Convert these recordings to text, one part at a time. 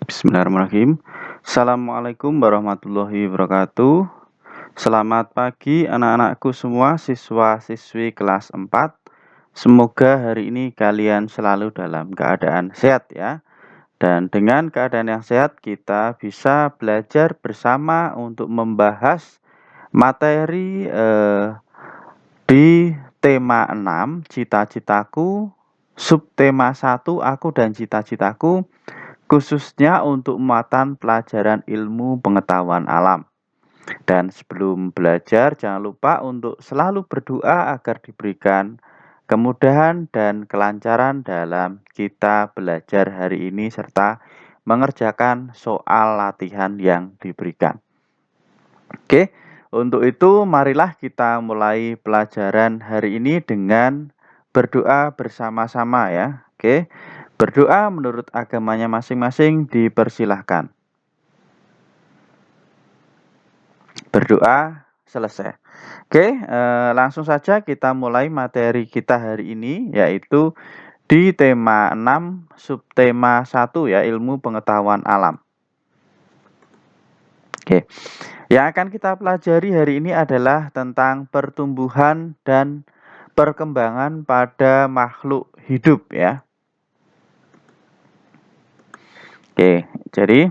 Bismillahirrahmanirrahim. Assalamualaikum warahmatullahi wabarakatuh. Selamat pagi anak-anakku semua, siswa-siswi kelas 4. Semoga hari ini kalian selalu dalam keadaan sehat ya. Dan dengan keadaan yang sehat kita bisa belajar bersama untuk membahas materi di tema 6, cita-citaku, subtema 1, aku dan cita-citaku, khususnya untuk muatan pelajaran ilmu pengetahuan alam. Dan sebelum belajar, jangan lupa untuk selalu berdoa agar diberikan kemudahan dan kelancaran dalam kita belajar hari ini serta mengerjakan soal latihan yang diberikan. Oke, untuk itu marilah kita mulai pelajaran hari ini dengan berdoa bersama-sama ya. Oke. Berdoa menurut agamanya masing-masing dipersilahkan. Berdoa selesai. Oke, langsung saja kita mulai materi kita hari ini, yaitu di tema 6, subtema 1 ya, ilmu pengetahuan alam. Oke, yang akan kita pelajari hari ini adalah tentang pertumbuhan dan perkembangan pada makhluk hidup ya. Oke, jadi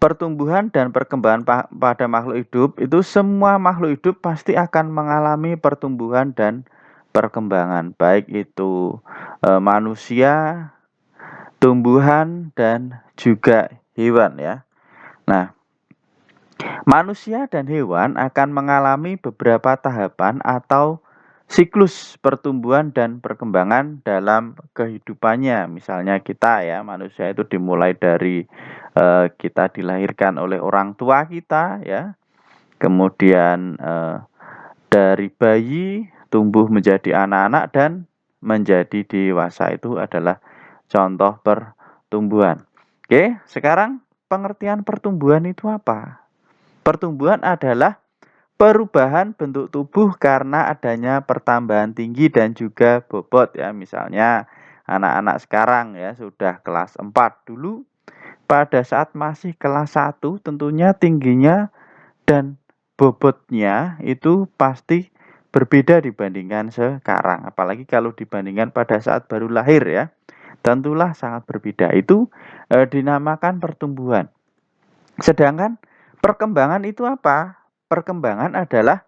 pertumbuhan dan perkembangan pada makhluk hidup itu semua makhluk hidup pasti akan mengalami pertumbuhan dan perkembangan, baik itu manusia, tumbuhan dan juga hewan ya. Nah, manusia dan hewan akan mengalami beberapa tahapan atau siklus pertumbuhan dan perkembangan dalam kehidupannya. Misalnya kita ya, manusia itu dimulai dari kita dilahirkan oleh orang tua kita ya. Kemudian dari bayi tumbuh menjadi anak-anak dan menjadi dewasa, itu adalah contoh pertumbuhan. Oke, sekarang pengertian pertumbuhan itu apa? Pertumbuhan adalah perubahan bentuk tubuh karena adanya pertambahan tinggi dan juga bobot ya. Misalnya anak-anak sekarang ya sudah kelas 4. Dulu pada saat masih kelas 1 tentunya tingginya dan bobotnya itu pasti berbeda dibandingkan sekarang. Apalagi kalau dibandingkan pada saat baru lahir ya. Tentulah sangat berbeda. Itu dinamakan pertumbuhan. Sedangkan perkembangan itu apa? Perkembangan adalah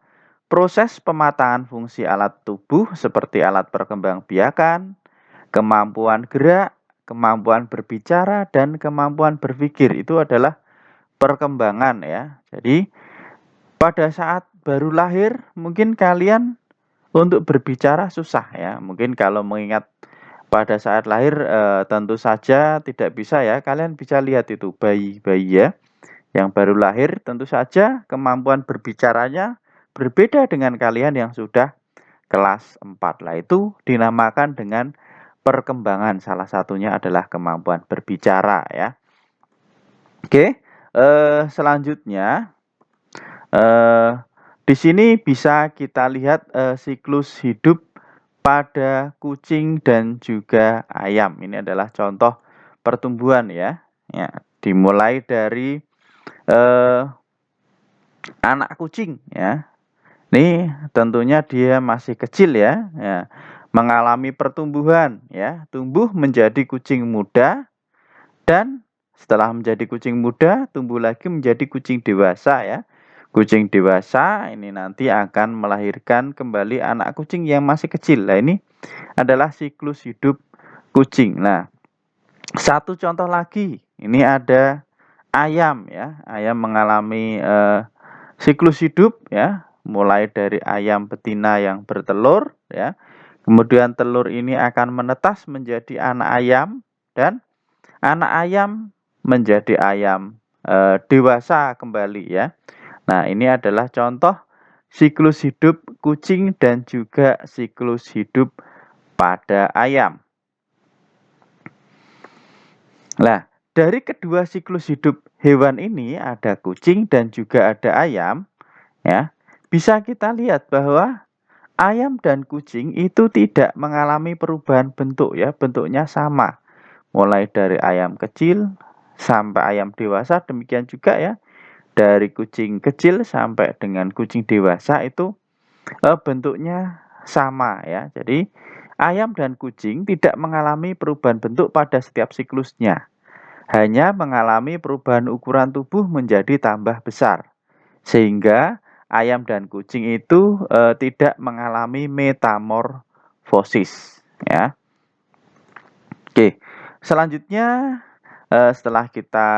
proses pematangan fungsi alat tubuh seperti alat perkembangbiakan, kemampuan gerak, kemampuan berbicara, dan kemampuan berpikir. Itu adalah perkembangan ya. Jadi pada saat baru lahir mungkin kalian untuk berbicara susah ya. Mungkin kalau mengingat pada saat lahir tentu saja tidak bisa ya. Kalian bisa lihat itu bayi-bayi ya. Yang baru lahir tentu saja kemampuan berbicaranya berbeda dengan kalian yang sudah kelas 4. Lah itu dinamakan dengan perkembangan. Salah satunya adalah kemampuan berbicara ya. Oke, selanjutnya di sini bisa kita lihat siklus hidup pada kucing dan juga ayam. Ini adalah contoh pertumbuhan ya. Ya, dimulai dari anak kucing ya. Ini tentunya dia masih kecil ya, mengalami pertumbuhan ya, tumbuh menjadi kucing muda dan setelah menjadi kucing muda tumbuh lagi menjadi kucing dewasa ya. Kucing dewasa ini nanti akan melahirkan kembali anak kucing yang masih kecil. Nah, ini adalah siklus hidup kucing. Nah, satu contoh lagi, ini ada ayam ya. Ayam mengalami siklus hidup ya, mulai dari ayam betina yang bertelur ya. Kemudian telur ini akan menetas menjadi anak ayam dan anak ayam menjadi ayam dewasa kembali ya. Nah, ini adalah contoh siklus hidup kucing dan juga siklus hidup pada ayam. Nah, dari kedua siklus hidup hewan ini ada kucing dan juga ada ayam ya. Bisa kita lihat bahwa ayam dan kucing itu tidak mengalami perubahan bentuk ya, bentuknya sama. mulai dari ayam kecil sampai ayam dewasa, demikian juga ya dari kucing kecil sampai dengan kucing dewasa itu bentuknya sama ya. Jadi ayam dan kucing tidak mengalami perubahan bentuk pada setiap siklusnya, hanya mengalami perubahan ukuran tubuh menjadi tambah besar. Sehingga ayam dan kucing itu tidak mengalami metamorfosis ya. Oke, selanjutnya setelah kita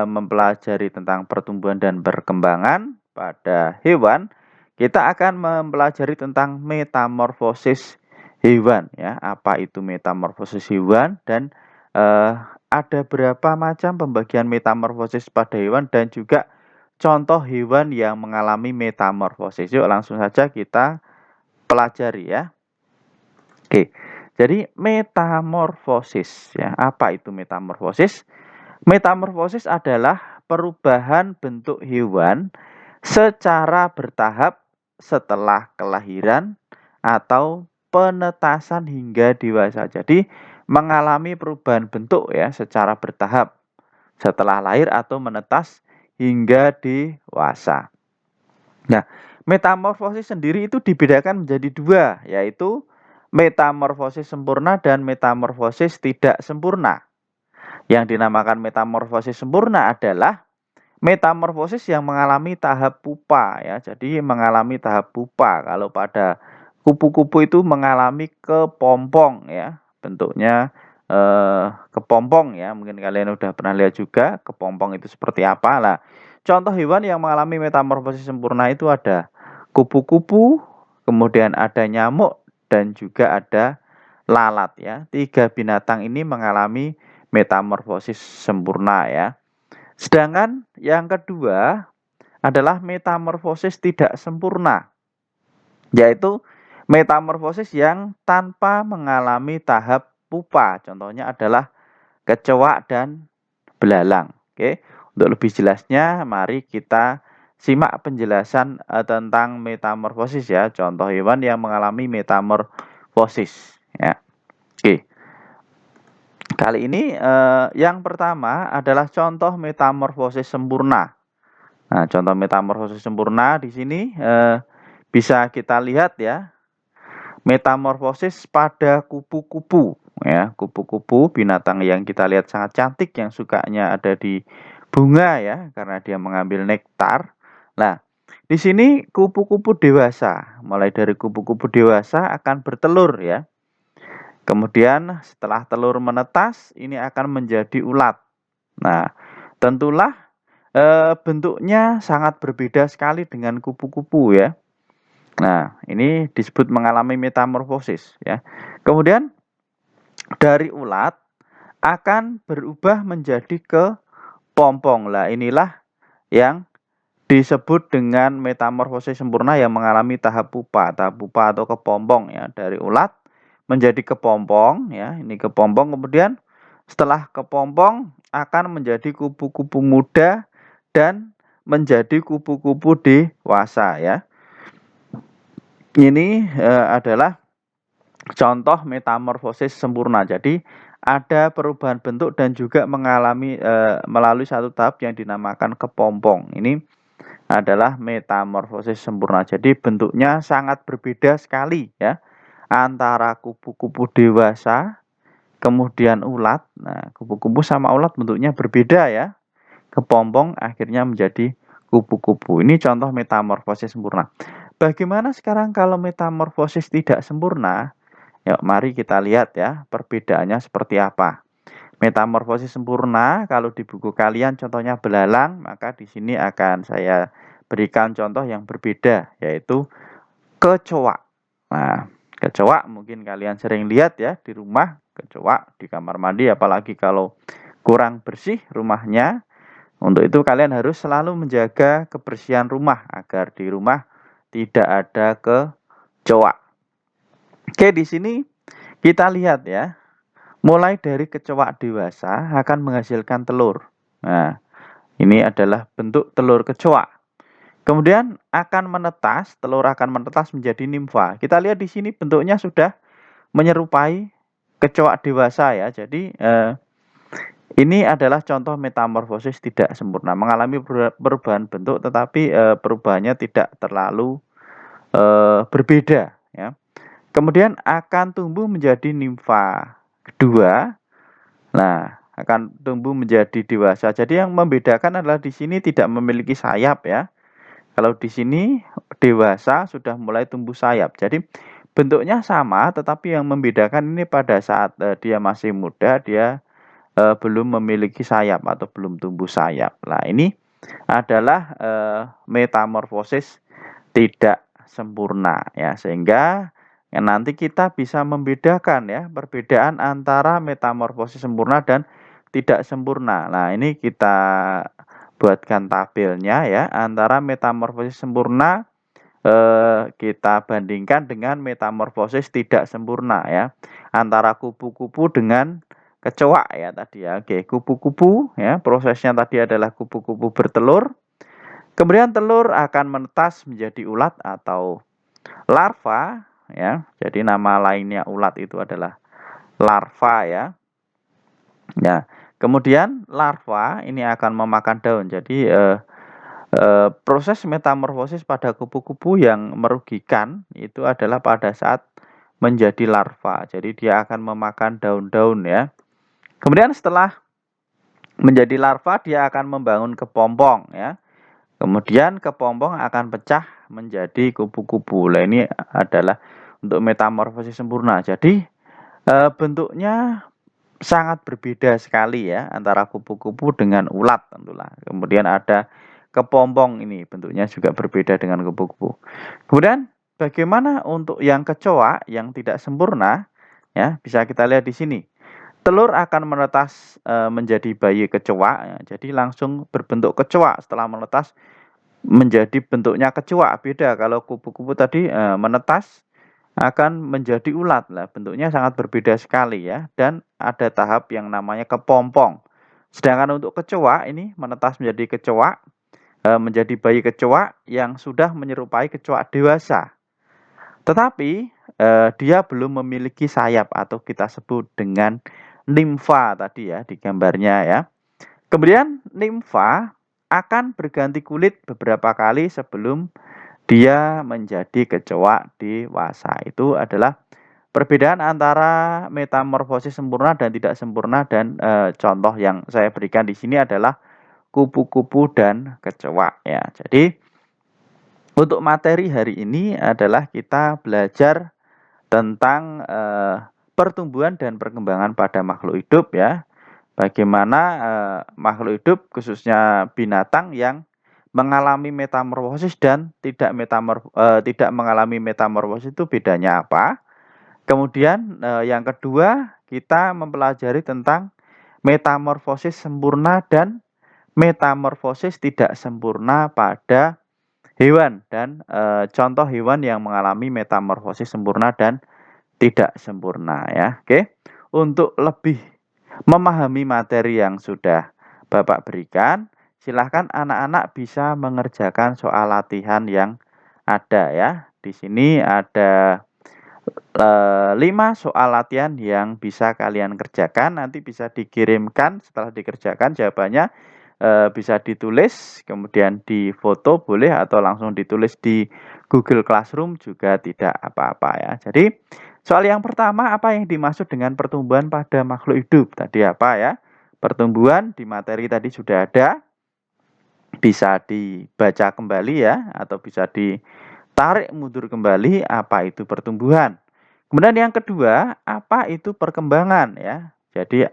mempelajari tentang pertumbuhan dan perkembangan pada hewan, kita akan mempelajari tentang metamorfosis hewan ya. Apa itu metamorfosis hewan dan ada berapa macam pembagian metamorfosis pada hewan dan juga contoh hewan yang mengalami metamorfosis. Yuk langsung saja kita pelajari ya. Oke. Jadi metamorfosis ya. Apa itu metamorfosis? Metamorfosis adalah perubahan bentuk hewan secara bertahap setelah kelahiran atau penetasan hingga dewasa. Jadi mengalami perubahan bentuk ya secara bertahap setelah lahir atau menetas hingga dewasa. Nah, metamorfosis sendiri itu dibedakan menjadi dua, yaitu metamorfosis sempurna dan metamorfosis tidak sempurna. Yang dinamakan metamorfosis sempurna adalah metamorfosis yang mengalami tahap pupa ya. Jadi mengalami tahap pupa. Kalau pada kupu-kupu itu mengalami kepompong ya. Bentuknya kepompong ya. Mungkin kalian udah pernah lihat juga kepompong itu seperti apa lah. Contoh hewan yang mengalami metamorfosis sempurna itu ada kupu-kupu, kemudian ada nyamuk dan juga ada lalat ya. Tiga binatang ini mengalami metamorfosis sempurna ya. Sedangkan yang kedua adalah metamorfosis tidak sempurna, yaitu metamorfosis yang tanpa mengalami tahap pupa. Contohnya adalah kecoak dan belalang. Oke, untuk lebih jelasnya mari kita simak penjelasan tentang metamorfosis ya. Contoh hewan yang mengalami metamorfosis ya. Oke. Kali ini yang pertama adalah contoh metamorfosis sempurna. Nah, contoh metamorfosis sempurna di sini bisa kita lihat ya. Metamorfosis pada kupu-kupu ya. Kupu-kupu binatang yang kita lihat sangat cantik yang sukanya ada di bunga ya karena dia mengambil nektar. Nah, di sini kupu-kupu dewasa, mulai dari kupu-kupu dewasa akan bertelur ya. Kemudian setelah telur menetas, ini akan menjadi ulat. Nah, tentulah bentuknya sangat berbeda sekali dengan kupu-kupu ya. Nah, ini disebut mengalami metamorfosis ya. Kemudian dari ulat akan berubah menjadi kepompong. Lah, inilah yang disebut dengan metamorfosis sempurna yang mengalami tahap pupa atau kepompong ya. Dari ulat menjadi kepompong ya. Ini kepompong, kemudian setelah kepompong akan menjadi kupu-kupu muda dan menjadi kupu-kupu dewasa ya. Ini adalah contoh metamorfosis sempurna. Jadi ada perubahan bentuk dan juga mengalami melalui satu tahap yang dinamakan kepompong. Ini adalah metamorfosis sempurna. Jadi bentuknya sangat berbeda sekali ya antara kupu-kupu dewasa kemudian ulat. Nah, kupu-kupu sama ulat bentuknya berbeda ya. Kepompong akhirnya menjadi kupu-kupu. Ini contoh metamorfosis sempurna. Bagaimana sekarang kalau metamorfosis tidak sempurna? Yuk, mari kita lihat ya perbedaannya seperti apa. Metamorfosis sempurna kalau di buku kalian contohnya belalang, maka di sini akan saya berikan contoh yang berbeda yaitu kecoak. Nah, kecoak mungkin kalian sering lihat ya di rumah, kecoak di kamar mandi apalagi kalau kurang bersih rumahnya. Untuk itu kalian harus selalu menjaga kebersihan rumah agar di rumah tidak ada kecoak. Oke, di sini kita lihat ya. Mulai dari kecoak dewasa akan menghasilkan telur. Nah, ini adalah bentuk telur kecoak. Kemudian akan menetas, telur akan menetas menjadi nimfa. Kita lihat di sini bentuknya sudah menyerupai kecoak dewasa ya. Jadi Ini adalah contoh metamorfosis tidak sempurna, mengalami perubahan bentuk tetapi perubahannya tidak terlalu berbeda ya. Kemudian akan tumbuh menjadi nimfa kedua. Nah, akan tumbuh menjadi dewasa. Jadi yang membedakan adalah di sini tidak memiliki sayap ya. Kalau di sini dewasa sudah mulai tumbuh sayap. Jadi bentuknya sama, tetapi yang membedakan ini pada saat dia masih muda, dia belum memiliki sayap atau belum tumbuh sayap. Nah, ini adalah metamorfosis tidak sempurna ya, sehingga nanti kita bisa membedakan ya perbedaan antara metamorfosis sempurna dan tidak sempurna. Nah, ini kita buatkan tabelnya ya, antara metamorfosis sempurna kita bandingkan dengan metamorfosis tidak sempurna ya, antara kupu-kupu dengan kecoa ya tadi ya. Oke, kupu-kupu ya, prosesnya tadi adalah kupu-kupu bertelur. Kemudian telur akan menetas menjadi ulat atau larva ya. Jadi nama lainnya ulat itu adalah larva ya. Ya, kemudian larva ini akan memakan daun. Jadi proses metamorfosis pada kupu-kupu yang merugikan itu adalah pada saat menjadi larva. Jadi dia akan memakan daun-daun ya. Kemudian setelah menjadi larva dia akan membangun kepompong ya. Kemudian kepompong akan pecah menjadi kupu-kupu. Nah, ini adalah untuk metamorfosis sempurna. Jadi bentuknya sangat berbeda sekali ya antara kupu-kupu dengan ulat tentulah. Kemudian ada kepompong, ini bentuknya juga berbeda dengan kupu-kupu. Kemudian bagaimana untuk yang kecoa yang tidak sempurna ya, bisa kita lihat di sini. Telur akan menetas menjadi bayi kecoa ya. Jadi langsung berbentuk kecoa setelah menetas menjadi bentuknya kecoa. Beda kalau kupu-kupu tadi menetas akan menjadi ulat. Lah, bentuknya sangat berbeda sekali ya, dan ada tahap yang namanya kepompong. Sedangkan untuk kecoa ini menetas menjadi kecoa, menjadi bayi kecoa yang sudah menyerupai kecoa dewasa. Tetapi dia belum memiliki sayap atau kita sebut dengan nimfa tadi ya di gambarnya ya. Kemudian nimfa akan berganti kulit beberapa kali sebelum dia menjadi kecoa dewasa. Itu adalah perbedaan antara metamorfosis sempurna dan tidak sempurna, dan contoh yang saya berikan di sini adalah kupu-kupu dan kecoa ya. Jadi untuk materi hari ini adalah kita belajar tentang pertumbuhan dan perkembangan pada makhluk hidup ya. Bagaimana makhluk hidup khususnya binatang yang mengalami metamorfosis dan tidak mengalami metamorfosis itu bedanya apa? Kemudian yang kedua, kita mempelajari tentang metamorfosis sempurna dan metamorfosis tidak sempurna pada hewan, dan contoh hewan yang mengalami metamorfosis sempurna dan tidak sempurna ya. Oke. Untuk lebih memahami materi yang sudah Bapak berikan, silahkan anak-anak bisa mengerjakan soal latihan yang ada ya. Di sini ada 5 soal latihan yang bisa kalian kerjakan. Nanti bisa dikirimkan setelah dikerjakan jawabannya, bisa ditulis, kemudian difoto boleh, atau langsung ditulis di Google Classroom juga tidak apa-apa ya. Jadi soal yang pertama, apa yang dimaksud dengan pertumbuhan pada makhluk hidup? Tadi apa ya? Pertumbuhan di materi tadi sudah ada. Bisa dibaca kembali ya, atau bisa ditarik mundur kembali apa itu pertumbuhan. Kemudian yang kedua, apa itu perkembangan ya. Jadi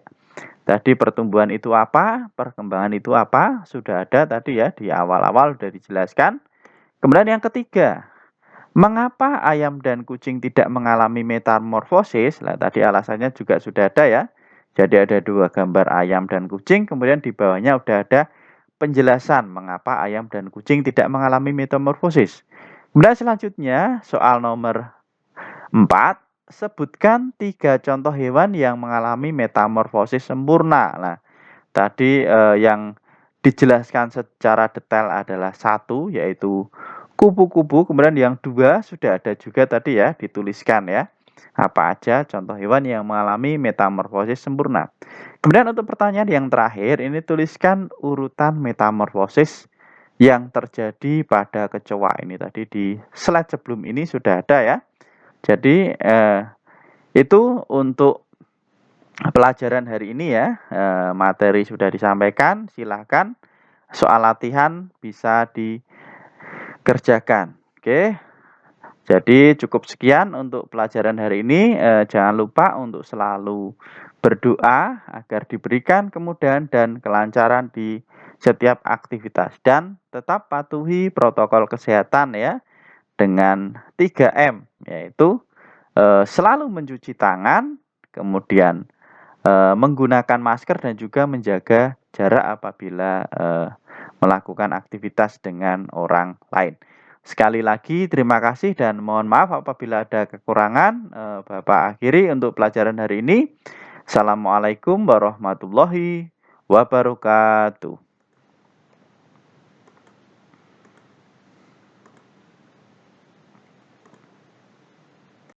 tadi pertumbuhan itu apa, perkembangan itu apa, sudah ada tadi ya di awal-awal sudah dijelaskan. Kemudian yang ketiga, mengapa ayam dan kucing tidak mengalami metamorfosis? Nah, tadi alasannya juga sudah ada ya. Jadi ada 2 gambar ayam dan kucing, kemudian di bawahnya sudah ada penjelasan mengapa ayam dan kucing tidak mengalami metamorfosis. Kemudian selanjutnya soal nomor 4, sebutkan 3 contoh hewan yang mengalami metamorfosis sempurna. Nah, tadi yang dijelaskan secara detail adalah 1, yaitu kupu-kupu. Kemudian yang 2 sudah ada juga tadi ya, dituliskan ya. Apa aja contoh hewan yang mengalami metamorfosis sempurna? Kemudian untuk pertanyaan yang terakhir, ini tuliskan urutan metamorfosis yang terjadi pada kecoa ini. Tadi di slide sebelum ini sudah ada ya. Jadi itu untuk pelajaran hari ini ya. Materi sudah disampaikan, silahkan soal latihan bisa dikerjakan. Oke. Jadi cukup sekian untuk pelajaran hari ini. Jangan lupa untuk selalu berdoa agar diberikan kemudahan dan kelancaran di setiap aktivitas dan tetap patuhi protokol kesehatan ya dengan 3M, yaitu selalu mencuci tangan, kemudian menggunakan masker dan juga menjaga jarak apabila melakukan aktivitas dengan orang lain. Sekali lagi terima kasih dan mohon maaf apabila ada kekurangan. Bapak akhiri untuk pelajaran hari ini. Assalamualaikum warahmatullahi wabarakatuh.